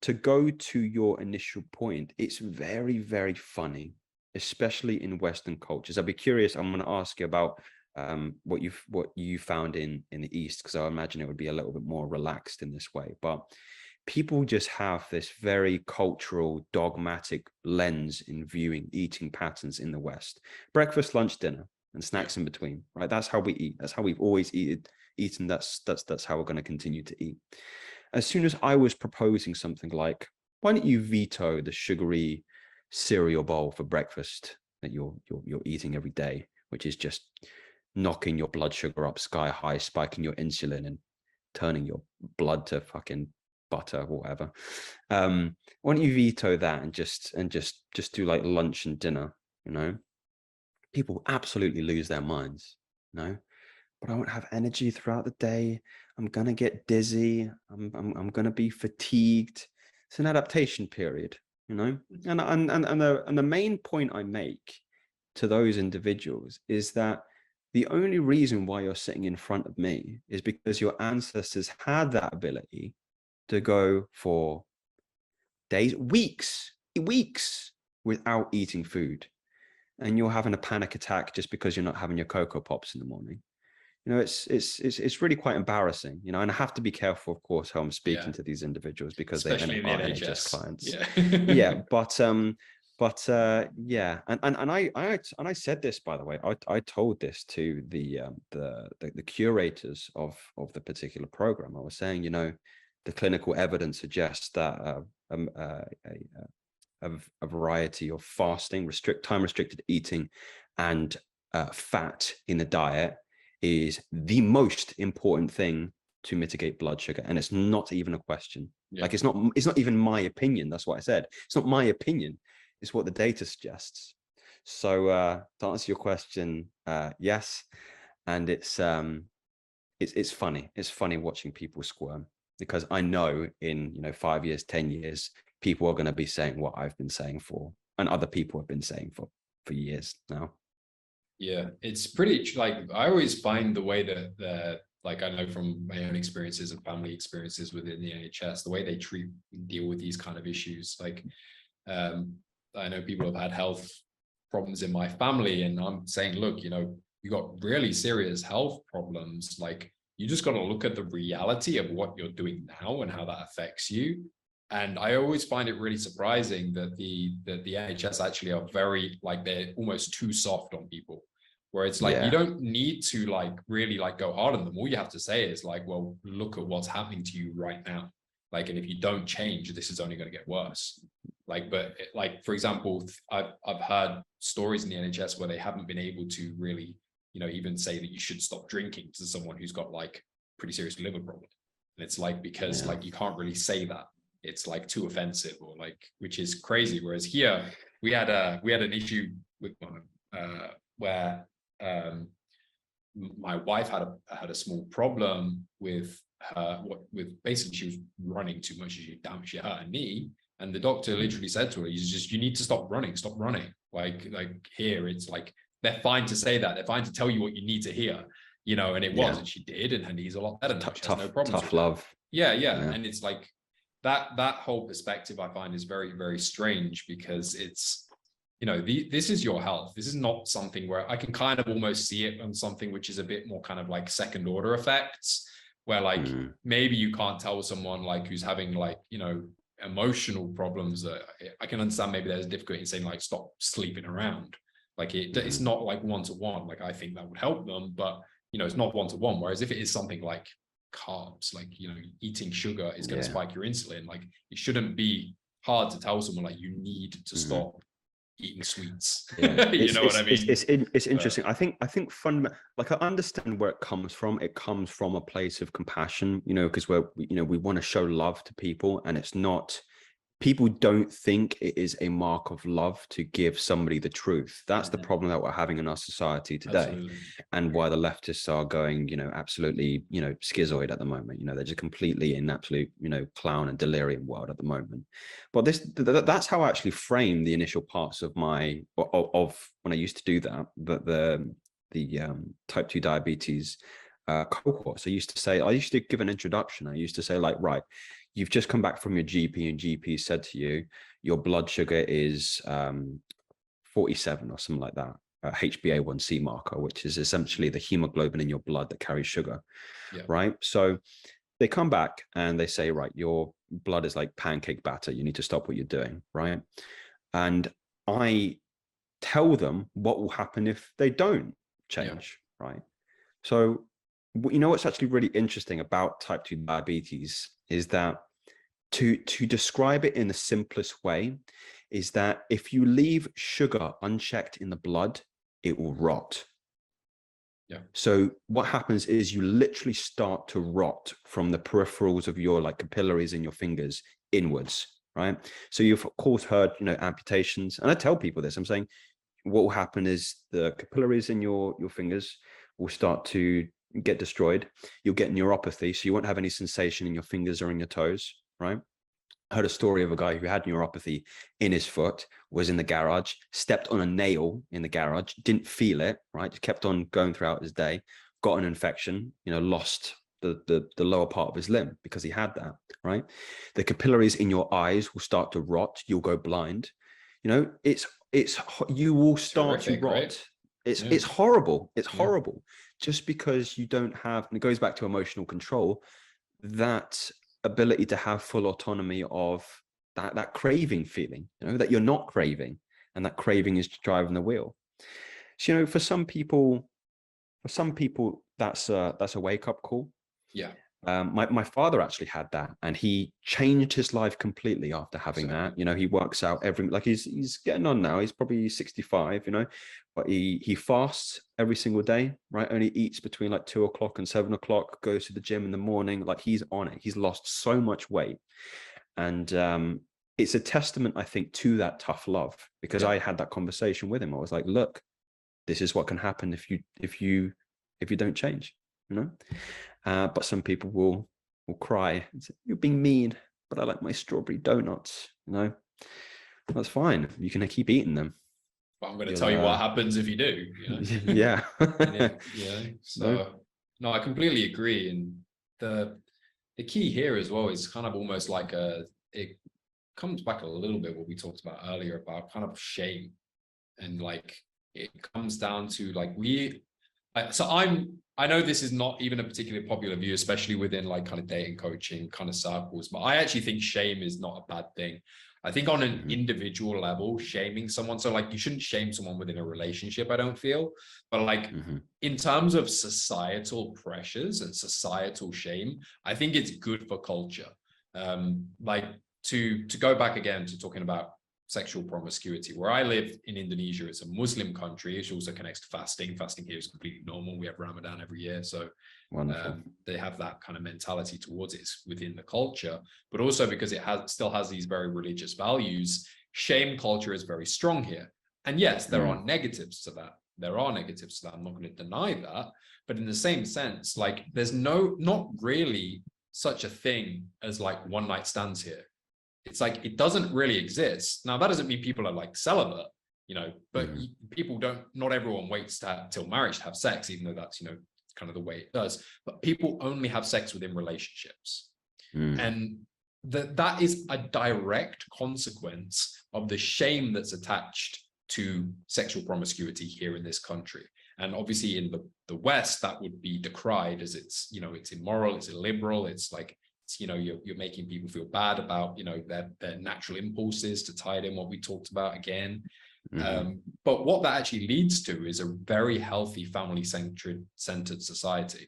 to go to your initial point, it's very, very funny, especially in Western cultures. I'd be curious, I'm going to ask you about what you found in the East, because I imagine it would be a little bit more relaxed in this way. But people just have this very cultural, dogmatic lens in viewing eating patterns in the West: breakfast, lunch, dinner, and snacks in between. Right? That's how we eat. That's how we've always eaten. That's how we're going to continue to eat. As soon as I was proposing something like, why don't you veto the sugary cereal bowl for breakfast that you're eating every day, which is just knocking your blood sugar up sky high, spiking your insulin, and turning your blood to fucking butter or whatever. Why don't you veto that and just do like lunch and dinner? You know, people absolutely lose their minds. You know, but I won't have energy throughout the day. I'm gonna get dizzy. I'm gonna be fatigued. It's an adaptation period, you know. And the main point I make to those individuals is that the only reason why you're sitting in front of me is because your ancestors had that ability to go for days, weeks without eating food, and you're having a panic attack just because you're not having your Cocoa Pops in the morning. You know, it's really quite embarrassing, you know, and I have to be careful, of course, how I'm speaking to these individuals, because especially they are in the NHS clients. Yeah. Yeah, but yeah, and I said this, by the way, I told this to the curators of the particular program. I was saying, you know, the clinical evidence suggests that a variety of fasting, time restricted eating, and fat in the diet is the most important thing to mitigate blood sugar. And it's not even a question. Like, it's not even my opinion. That's what I said. It's not my opinion. It's what the data suggests. So to answer your question, yes. And it's funny. It's funny watching people squirm, because I know in, you know, 5 years, 10 years, people are going to be saying what I've been saying for, and other people have been saying for years now. Yeah, it's pretty, like, I always find the way that like, I know from my own experiences and family experiences within the NHS, the way they deal with these kind of issues. Like, I know people have had health problems in my family, and I'm saying, look, you know, you got really serious health problems. Like, you just got to look at the reality of what you're doing now and how that affects you. And I always find it really surprising that the NHS actually are very, like, they're almost too soft on people, where it's like, you don't need to like really like go hard on them. All you have to say is like, well, look at what's happening to you right now. Like, and if you don't change, this is only going to get worse. Like, but like, for example, I've heard stories in the NHS where they haven't been able to really, you know, even say that you should stop drinking to someone who's got like pretty serious liver problem. And it's like, because like, you can't really say that. It's like too offensive, or like, which is crazy. Whereas here we had an issue with where my wife had a small problem with her, with basically she was running too much. She hurt her knee, and the doctor literally said to her, "He's just, you need to stop running. Like here, it's like, they're fine to say that. They're fine to tell you what you need to hear, you know." And it was, and she did, and her knee's a lot better now. She has no problems. Tough love. Yeah. And it's like that whole perspective I find is very, very strange, because it's, you know, this is your health. This is not something where I can kind of almost see it on something which is a bit more kind of like second order effects, where like maybe you can't tell someone like who's having like, you know, emotional problems, that I can understand maybe there's difficulty in saying like, stop sleeping around. Like it's not like one-to-one. Like, I think that would help them, but you know, it's not one-to-one. Whereas if it is something like carbs, like, you know, eating sugar is going to spike your insulin. Like, it shouldn't be hard to tell someone like you need to stop eating sweets. You know what I mean? It's interesting. I think like I understand where it comes from. It comes from a place of compassion, you know, because we want to show love to people, and it's not, people don't think it is a mark of love to give somebody the truth. That's the problem that we're having in our society today. Absolutely. And why the leftists are going, you know, absolutely, you know, schizoid at the moment. You know, they're just completely in absolute, you know, clown and delirium world at the moment. But that's how I actually framed the initial parts of my, of when I used to do that, the type 2 diabetes cohorts. I used to give an introduction. I used to say, like, right, you've just come back from your GP, and GP said to you, your blood sugar is 47 or something like that, HbA1c marker, which is essentially the hemoglobin in your blood that carries sugar, right? So they come back and they say, right, your blood is like pancake batter. You need to stop what you're doing, right? And I tell them what will happen if they don't change, right? So, you know, what's actually really interesting about type 2 diabetes is that to describe it in the simplest way is that if you leave sugar unchecked in the blood, it will rot. So what happens is you literally start to rot from the peripherals of your, like, capillaries in your fingers inwards, right? So you've of course heard, you know, amputations, and I tell people this. I'm saying what will happen is the capillaries in your fingers will start to get destroyed. You'll get neuropathy, so you won't have any sensation in your fingers or in your toes, right? I heard a story of a guy who had neuropathy in his foot, was in the garage, stepped on a nail in the garage, didn't feel it, right? Just kept on going throughout his day, got an infection, you know, lost the lower part of his limb because he had that, right? The capillaries in your eyes will start to rot. You'll go blind. You know, you will start to rot. Right? It's horrible. It's horrible. Just because you don't have, and it goes back to emotional control, that ability to have full autonomy of that craving feeling, you know, that you're not craving, and that craving is driving the wheel. So, you know, for some people that's a wake-up call. My father actually had that, and he changed his life completely after having that. You know, he works out he's getting on now, he's probably 65, you know, but he fasts every single day, right? Only eats between like 2 o'clock and 7 o'clock, goes to the gym in the morning. Like, he's on it. He's lost so much weight. And it's a testament, I think, to that tough love, because I had that conversation with him. I was like, look, this is what can happen if you don't change, you know. But some people will cry and say, you're being mean, but I like my strawberry donuts, you know. That's fine, you can keep eating them, but I'm going to tell you what happens if you do, you know? So no, I completely agree. And the key here as well is kind of almost like it comes back a little bit what we talked about earlier about kind of shame. And like, it comes down to like, I know this is not even a particularly popular view, especially within like kind of dating coaching kind of circles, but I actually think shame is not a bad thing. I think on an individual level, shaming someone, so like, you shouldn't shame someone within a relationship, I don't feel, but like in terms of societal pressures and societal shame, I think it's good for culture. Like, to go back again to talking about sexual promiscuity, where I live in Indonesia, it's a Muslim country, which also connects to fasting. Fasting here is completely normal. We have Ramadan every year, so they have that kind of mentality towards it within the culture. But also because it still has these very religious values, shame culture is very strong here. And yes, there are negatives to that. I'm not going to deny that. But in the same sense, like, there's not really such a thing as like one night stands here. It's like, it doesn't really exist. Now, that doesn't mean people are like celibate, you know, but people not everyone waits till marriage to have sex, even though that's, you know, kind of the way it does. But people only have sex within relationships. And that is a direct consequence of the shame that's attached to sexual promiscuity here in this country. And obviously in the West, that would be decried as it's, you know, it's immoral, it's illiberal, it's like, you know, you're making people feel bad about, you know, their natural impulses, to tie it in what we talked about again. But what that actually leads to is a very healthy family-centered society.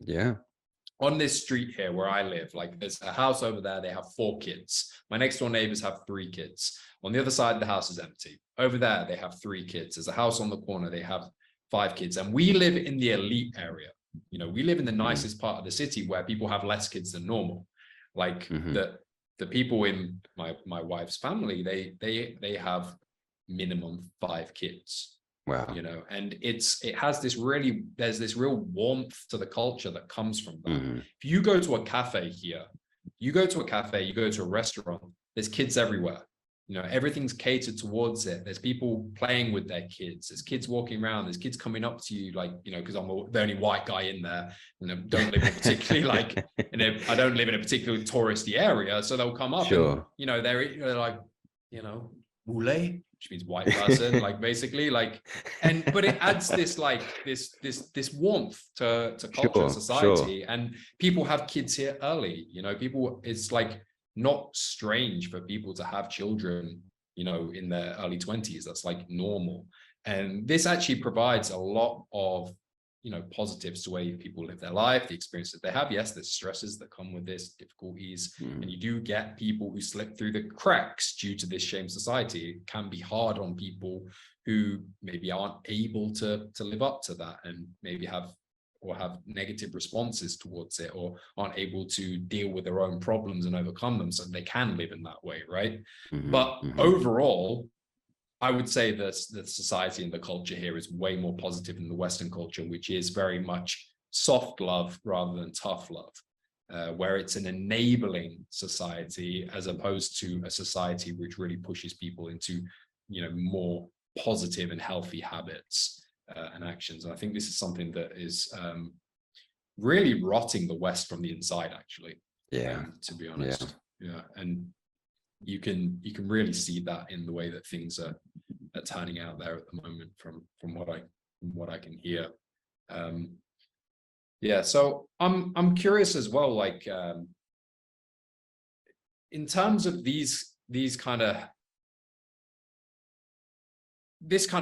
on this street here where I live, like there's a house over there, they have 4 kids. My next door neighbors have 3 kids. On the other side, the house is empty. Over there, they have 3 kids. There's a house on the corner, they have 5 kids. And we live in the elite area. You know, we live in the nicest part of the city where people have less kids than normal. Like the people in my wife's family, they have minimum 5 kids. Wow. You know, and it has this really, there's this real warmth to the culture that comes from that. If you go to a cafe here, you go to a restaurant, there's kids everywhere. You know, everything's catered towards it. There's people playing with their kids. There's kids walking around. There's kids coming up to you, like, you know, because I'm the only white guy in there, and I don't live in a particularly like, I don't live in a particularly touristy area, so they'll come up and, you know, they're like, you know, boule, which means white person, like basically, like, but it adds this like this warmth to culture and society, and people have kids here early. You know, it's like not strange for people to have children, you know, in their early 20s. That's like normal. And this actually provides a lot of, you know, positives to the way people live their life, the experiences they have. Yes, there's stresses that come with this, difficulties, and you do get people who slip through the cracks due to this shame society. It can be hard on people who maybe aren't able to live up to that, and maybe have negative responses towards it, or aren't able to deal with their own problems and overcome them, so they can live in that way, right? But overall, I would say that the society and the culture here is way more positive than the Western culture, which is very much soft love rather than tough love, where it's an enabling society as opposed to a society which really pushes people into, you know, more positive and healthy habits and actions. And I think this is something that is really rotting the West from the inside, actually. To be honest. And you can really see that in the way that things are turning out there at the moment, from what I can hear. So I'm curious as well, like in terms of this kind of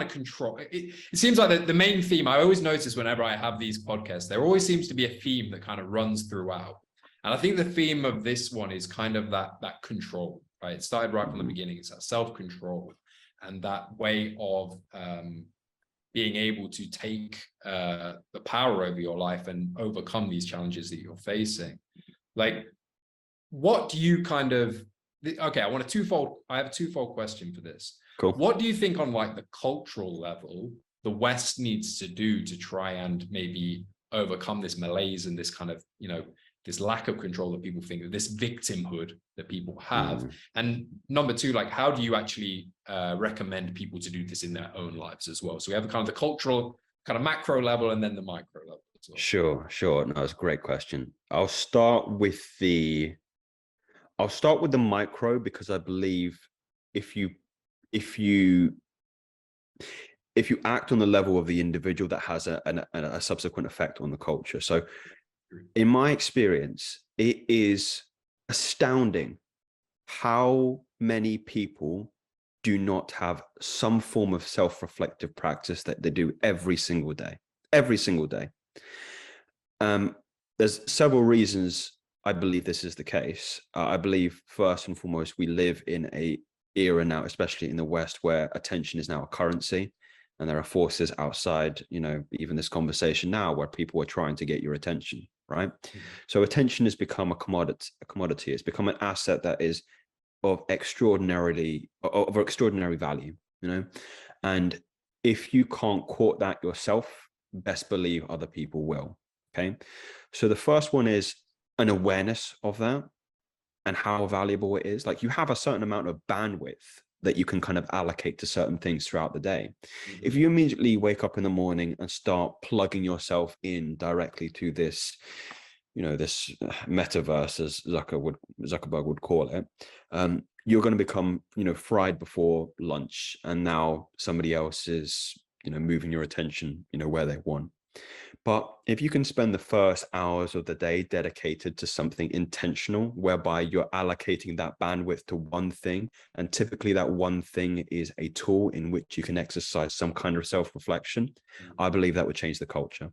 control. It seems like the main theme I always notice whenever I have these podcasts, there always seems to be a theme that kind of runs throughout. And I think the theme of this one is kind of that control, right? It started right from the beginning. It's that self-control and that way of being able to take the power over your life and overcome these challenges that you're facing. Like, what do you kind of, okay, I have a twofold question for this. Cool. What do you think on like the cultural level, the West needs to do to try and maybe overcome this malaise and this kind of, you know, this lack of control that people think, this victimhood that people have? And number two, like, how do you actually recommend people to do this in their own lives as well? So we have kind of the cultural kind of macro level and then the micro level as well. Sure. No, that's a great question. I'll start with the micro, because I believe if you act on the level of the individual, that has a subsequent effect on the culture. So in my experience, it is astounding how many people do not have some form of self-reflective practice that they do every single day. There's several reasons I believe this is the case. I believe first and foremost, we live in an era now, especially in the West, where attention is now a currency. And there are forces outside, you know, even this conversation now, where people are trying to get your attention, right? So attention has become a commodity. It's become an asset that is of extraordinary value, you know? And if you can't court that yourself, best believe other people will, okay? So the first one is an awareness of that and how valuable it is. Like, you have a certain amount of bandwidth that you can kind of allocate to certain things throughout the day. If you immediately wake up in the morning and start plugging yourself in directly to this, you know, this metaverse, as Zuckerberg would call it, you're going to become, you know, fried before lunch, and now somebody else is, you know, moving your attention, you know, where they want. But if you can spend the first hours of the day dedicated to something intentional, whereby you're allocating that bandwidth to one thing, and typically that one thing is a tool in which you can exercise some kind of self-reflection, I believe that would change the culture.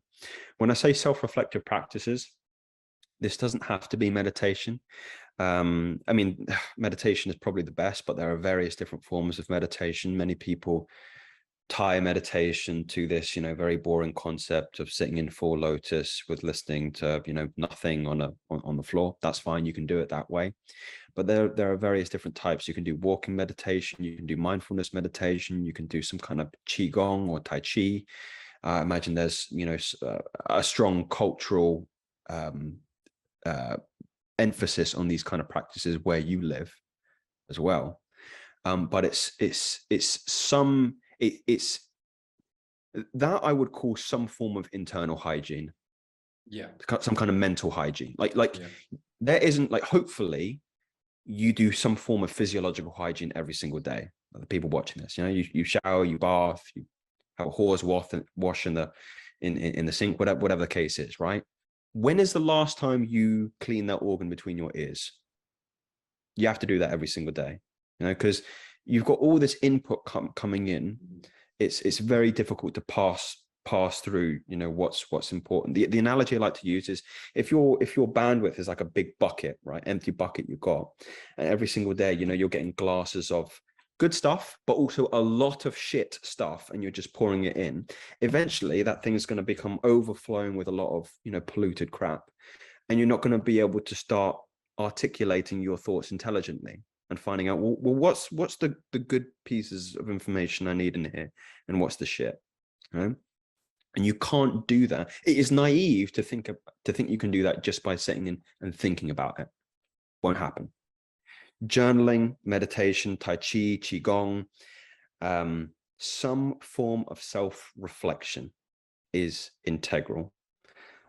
When I say self-reflective practices, this doesn't have to be meditation. I mean, meditation is probably the best, but there are various different forms of meditation. Many people tie meditation to this, very boring concept of sitting in full lotus with listening to, nothing on the floor. That's fine. You can do it that way. But there are various different types. You can do walking meditation. You can do mindfulness meditation. You can do some kind of qigong or tai chi. I imagine there's, a strong cultural emphasis on these kind of practices where you live as well. But it's that I would call some form of internal hygiene. Yeah. Some kind of mental hygiene. Like there isn't, like, hopefully you do some form of physiological hygiene every single day. The people watching this, you shower, you bath, you have a hose wash in the sink, whatever the case is, right? When is the last time you clean that organ between your ears? You have to do that every single day, because you've got all this input coming in. It's very difficult to pass through, what's important. The analogy I like to use is if your bandwidth is like a big bucket, right? Empty bucket you've got, and every single day, you're getting glasses of good stuff, but also a lot of shit stuff, and you're just pouring it in. Eventually that thing is going to become overflowing with a lot of, polluted crap, and you're not going to be able to start articulating your thoughts intelligently and finding out, well, what's the good pieces of information I need in here, and what's the shit, right? And you can't do that. It is naive to think you can do that just by sitting in and thinking about it. Won't happen. Journaling, meditation, tai chi, qigong, some form of self-reflection is integral.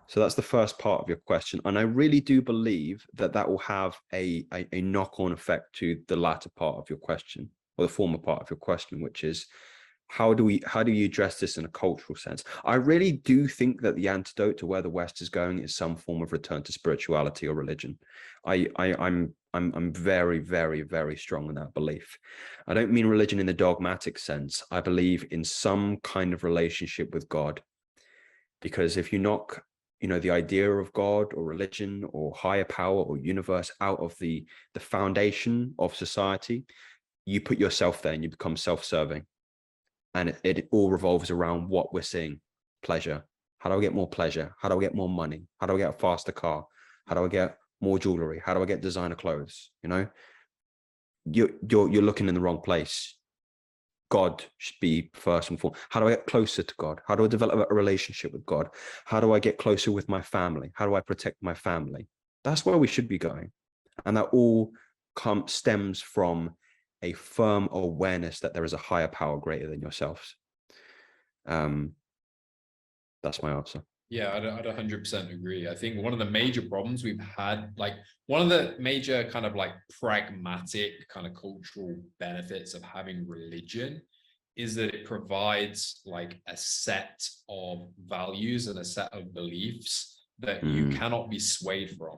So that's the first part of your question. And I really do believe that will have a knock-on effect to the latter part of your question, or the former part of your question, which is, how do you address this in a cultural sense? I really do think that the antidote to where the West is going is some form of return to spirituality or religion. I'm very, very, very strong in that belief. I don't mean religion in the dogmatic sense. I believe in some kind of relationship with God, because if you knock, the idea of God or religion or higher power or universe out of the foundation of society, you put yourself there and you become self-serving. And it all revolves around what we're seeing: pleasure. How do I get more pleasure? How do I get more money? How do I get a faster car? How do I get more jewelry? How do I get designer clothes? You're looking in the wrong place. God should be first and foremost. How do I get closer to God? How do I develop a relationship with God? How do I get closer with my family? How do I protect my family? That's where we should be going. And that all stems from a firm awareness that there is a higher power greater than yourselves. That's my answer. Yeah, I'd 100% agree. I think one of the major problems we've had, like one of the major kind of like pragmatic kind of cultural benefits of having religion is that it provides like a set of values and a set of beliefs that you cannot be swayed from.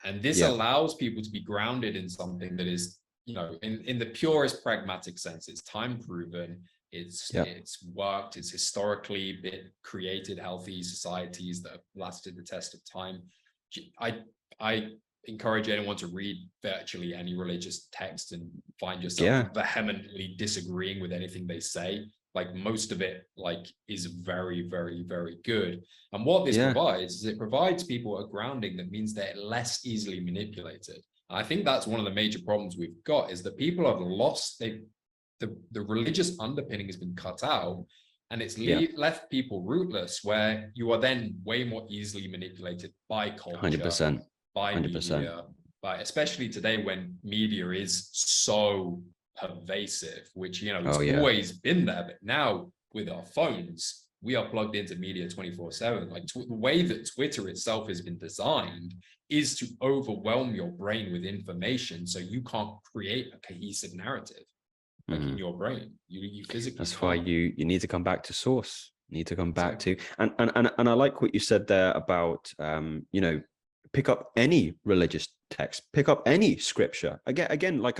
And this allows people to be grounded in something that is, in the purest pragmatic sense, it's time proven. It's worked. It's historically been created healthy societies that have lasted the test of time. I encourage anyone to read virtually any religious text and find yourself vehemently disagreeing with anything they say. Like most of it, is very, very, very good. And what this provides is it provides people a grounding that means they're less easily manipulated. And I think that's one of the major problems we've got, is that people have lost the religious underpinning has been cut out, and it's left people rootless, where you are then way more easily manipulated by culture, 100%, by 100%. Media, especially today when media is so pervasive, which, it's always been there, but now with our phones, we are plugged into media 24/7. Like the way that Twitter itself has been designed is to overwhelm your brain with information, so you can't create a cohesive narrative. In your brain, you physically. That's why you need to come back to source. You need to come back to, and I like what you said there about pick up any religious text, pick up any scripture. Again, like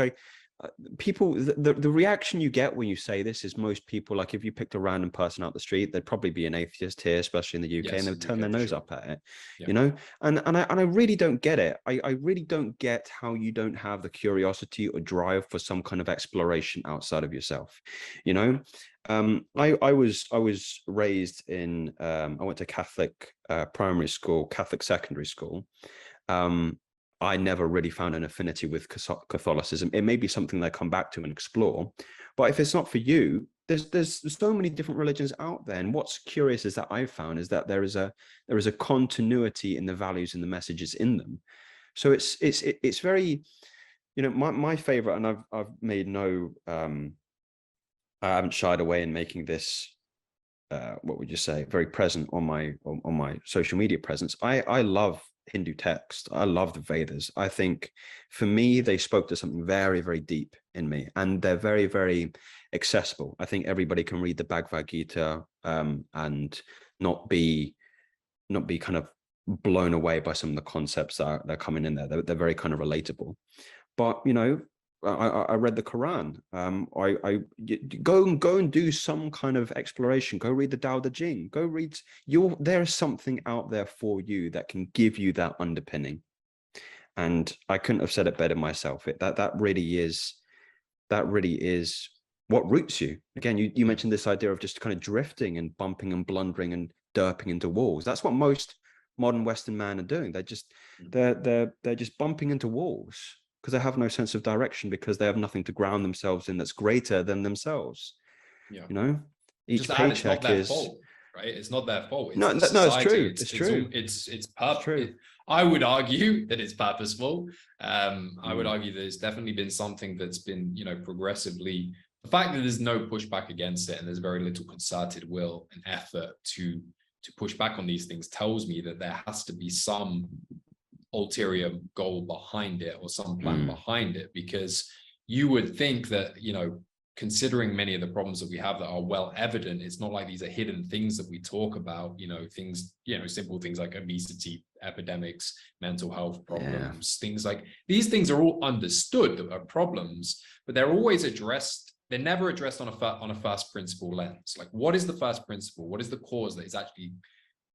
people, the reaction you get when you say this is most people, like if you picked a random person out the street, there'd probably be an atheist here, especially in the UK, and they would turn their nose up at it, you know. And I really don't get it. I really don't get how you don't have the curiosity or drive for some kind of exploration outside of yourself, you know. I was raised in I went to Catholic primary school, Catholic secondary school. I never really found an affinity with Catholicism. It may be something that I come back to and explore, but if it's not for you, there's so many different religions out there. And what's curious is that I've found is that there is a continuity in the values and the messages in them. So it's very, you know, my favorite, and I've made no I haven't shied away in making this what would you say, very present on my social media presence. I love Hindu text. I love the Vedas. I think for me, they spoke to something very, very deep in me, and they're very, very accessible. I think everybody can read the Bhagavad Gita and not be kind of blown away by some of the concepts that are coming in there. They're very kind of relatable. But, you know, I read the Quran. I go and do some kind of exploration. Go read the Tao Te Ching. Go read there is something out there for you that can give you that underpinning. And I couldn't have said it better myself. That really is what roots you. Again, you mentioned this idea of just kind of drifting and bumping and blundering and derping into walls. That's what most modern Western men are doing. They're just bumping into walls, because they have no sense of direction, because they have nothing to ground themselves in that's greater than themselves. You know, each paycheck is fault, right? It's not their fault. It's no, it's true. It's true. It's true. I would argue that it's purposeful. I would argue that it's definitely been something that's been, you know, progressively. The fact that there's no pushback against it and there's very little concerted will and effort to push back on these things tells me that there has to be some ulterior goal behind it, or some plan behind it, because you would think that, you know, considering many of the problems that we have that are well evident, it's not like these are hidden things that we talk about, you know, things, you know, simple things like obesity epidemics, mental health problems, things like these things are all understood that are problems, but they're always addressed. They're never addressed on a first principle lens. Like, what is the first principle? What is the cause that is actually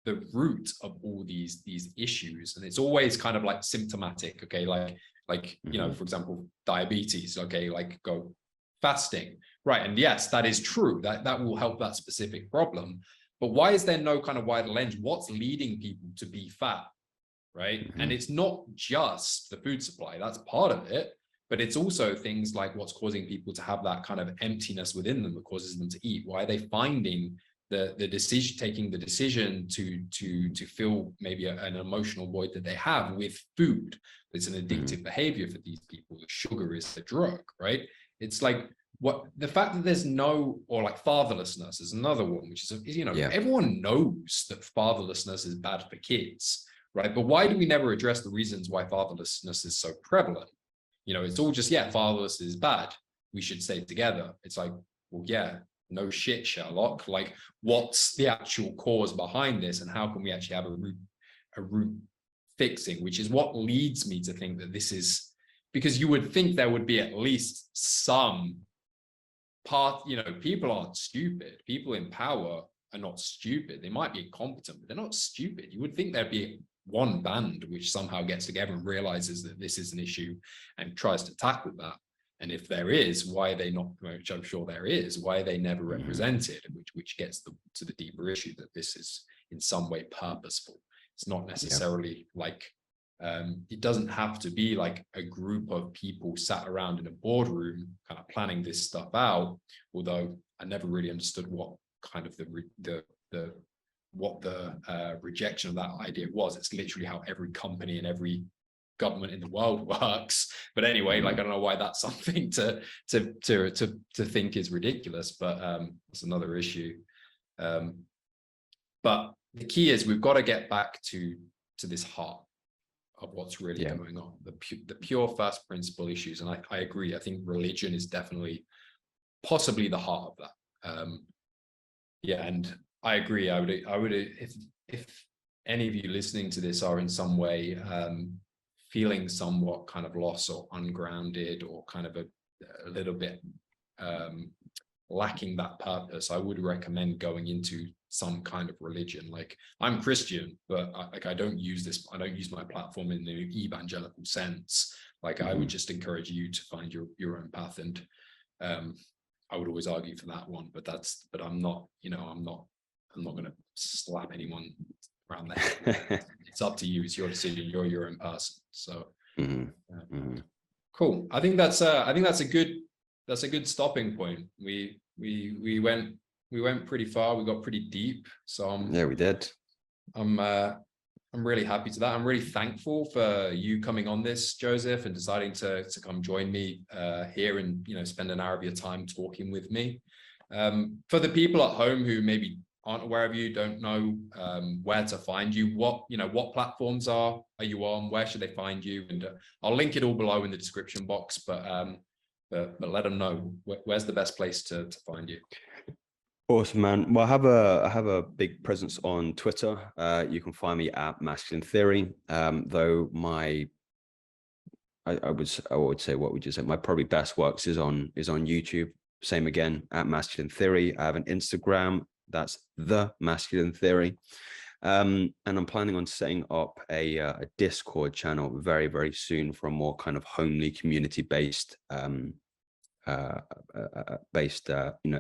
the root of all these issues? And it's always kind of like symptomatic. Okay, like you know, for example, diabetes. Okay, like go fasting, right? And yes, that is true. That will help that specific problem. But why is there no kind of wider lens? What's leading people to be fat, right? And it's not just the food supply. That's part of it. But it's also things like what's causing people to have that kind of emptiness within them that causes them to eat. Why are they finding the decision to fill maybe an emotional void that they have with food? It's an addictive behavior for these people. The sugar is the drug, right? It's like the fact that there's no, or like fatherlessness is another one, which is, you know, everyone knows that fatherlessness is bad for kids, right? But why do we never address the reasons why fatherlessness is so prevalent? You know, it's all just, fatherless is bad, we should stay together. It's like, well, no shit, Sherlock. Like, what's the actual cause behind this, and how can we actually have a root fixing? Which is what leads me to think that this is, because you would think there would be at least some part, you know, people aren't stupid. People in power are not stupid. They might be incompetent, but they're not stupid. You would think there'd be one band which somehow gets together and realizes that this is an issue and tries to tackle that. And if there is, why are they not, which I'm sure there is, why are they never represented? Which gets to the deeper issue that this is in some way purposeful. It's not necessarily like, it doesn't have to be like a group of people sat around in a boardroom kind of planning this stuff out, although I never really understood what kind of the rejection of that idea was. It's literally how every company and every government in the world works. But anyway, like, I don't know why that's something to think is ridiculous, but it's another issue. But the key is we've got to get back to this heart of what's really going on, the pure first principle issues. And I agree. I think religion is definitely possibly the heart of that. And I agree. I would if any of you listening to this are in some way feeling somewhat kind of lost or ungrounded, or kind of a little bit lacking that purpose, I would recommend going into some kind of religion. Like, I'm Christian, but I don't use my platform in the evangelical sense. Like, I would just encourage you to find your own path, and I would always argue for that one, but I'm not going to slap anyone around the head. It's up to you. It's your decision. You're your own person. So cool. I think that's a good stopping point. We went pretty far. We got pretty deep. So yeah, we did. I'm really happy to that. I'm really thankful for you coming on this, Joseph, and deciding to come join me here and, spend an hour of your time talking with me. For the people at home who maybe aren't aware of you, don't know where to find you, what platforms are you on? Where should they find you? And I'll link it all below in the description box, but let them know where's the best place to find you. Awesome, man. Well, I have a big presence on Twitter. You can find me at Masculine Theory. Though I would say, what would you say? My probably best works is on YouTube. Same again, at Masculine Theory. I have an Instagram. That's The Masculine Theory. And I'm planning on setting up a Discord channel very, very soon for a more kind of homely, community-based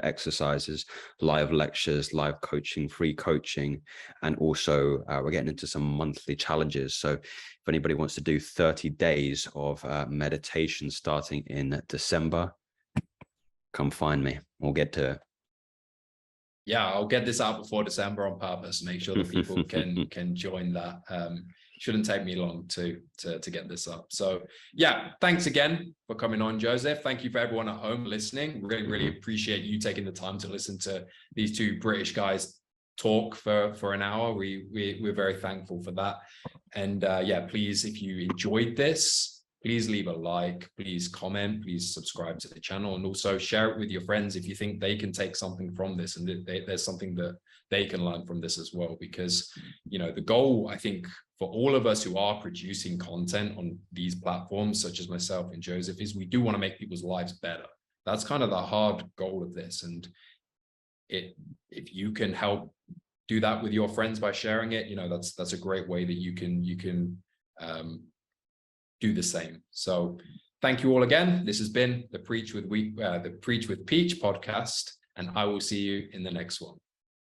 exercises, live lectures, live coaching, free coaching, and also we're getting into some monthly challenges. So if anybody wants to do 30 days of meditation starting in December, come find me. We'll get to it. Yeah, I'll get this out before December on purpose. Make sure that people can join that. Shouldn't take me long to get this up. So yeah, thanks again for coming on, Joseph. Thank you for everyone at home listening. Really appreciate you taking the time to listen to these two British guys talk for an hour. We're very thankful for that. And yeah, please, if you enjoyed this, please leave a like, please comment, please subscribe to the channel, and also share it with your friends if you think they can take something from this and there's something that they can learn from this as well. Because, the goal, I think, for all of us who are producing content on these platforms, such as myself and Joseph, is we do want to make people's lives better. That's kind of the hard goal of this. And if you can help do that with your friends by sharing it, that's a great way that you can do the same. So thank you all again. This has been the Preach with Peach podcast, and I will see you in the next one.